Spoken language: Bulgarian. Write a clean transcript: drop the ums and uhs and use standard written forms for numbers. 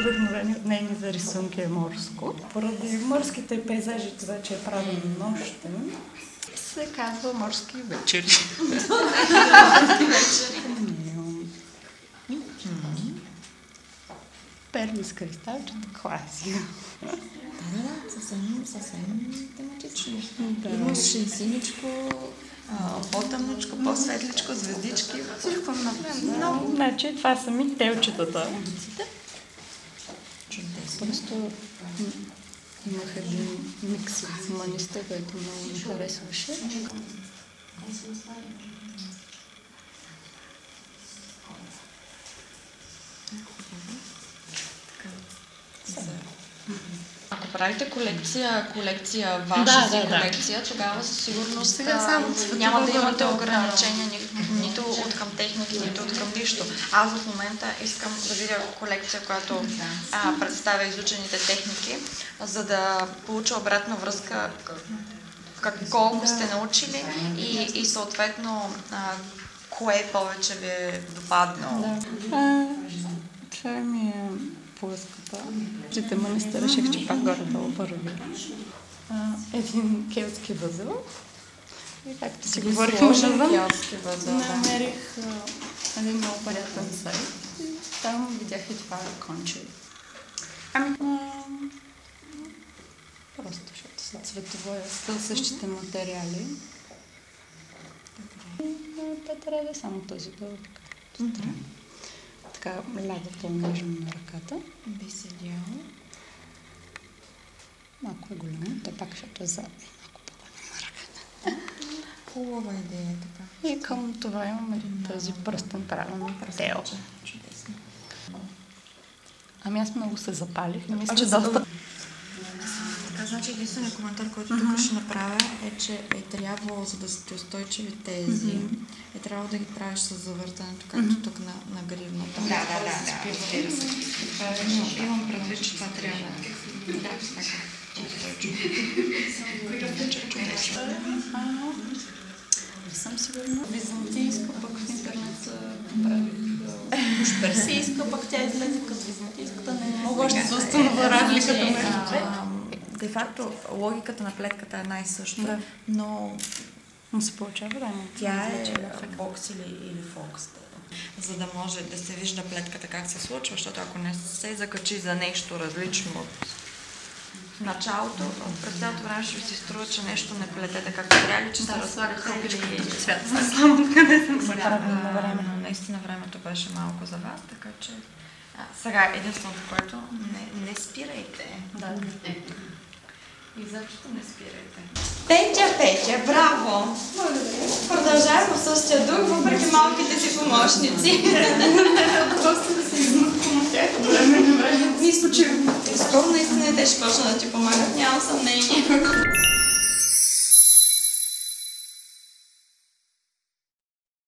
вдъхновени от нейните рисунки е морско. Поради морските пейзажи, това, че е правено нощем, се казва морски вечери. Перли с кристалчета, класика. Да, съвсем тематично. Имаш синичко, по-тъмничко, по-светличко, звездички, всичко много. Значи това са ми телчетата. Чудесно. Просто имах един микс от хуманиста, който много ми харесваше. Ако правите колекция ваша си колекция, тогава със сигурност няма да имате ограничения нито от към техники, нито от към нищо. Аз в момента искам да видя колекция, която представя изучените техники, за да получа обратна връзка колко сте научили и съответно кое повече ви е допаднало. Това ми е плъската. Трите манистър реших, че пак горе-долу върви. Един келтски възел. И както си говорихме навън, намерих един много приятен сайт. И там видях и това конче. Просто, защото са цветово стил същите материали. Те трябва да е само този дълъг. Така ляга по-нежно на ръката. Би седял. Малко е голямо, то пак ще е за малко по-голямо на ръката. Хубава идея така. И към това имаме този пръстен правилно тел. Чудесно. Ами аз много се запалих и мисля, че доста... Така, значи единственият коментар, който тук ще направя е, че е трябвало, за да сте устойчиви тези, е трябвало да ги правиш с завъртането, както тук на гривната. Да. Но имам предвид, че това трябва да е устойчиво. Не съм сигурна. Византийска, пък в интернет правих персийска, пък тя излезе като византийската. Не мога още да установя разликата между две. Де факто, логиката на плетката е една и съща, но се получава, да, тя е бокс или фокс. За да може да се вижда плетката как се случва, защото ако не се закачи за нещо различно от началото, през цялото време ще ви се струва, че нещо не плетете както трябва, че се разслага хълбичката като цвят. Но наистина времето беше малко за вас, така че сега единственото, което не спирайте. Изобщо не спирайте. Петя, браво! Продължаваме в същия дух, въпреки малките си помощници. Просто да се изнуткам от тях по време на време. Скоро наистина те ще почна да ти помагат, нямам съмнение.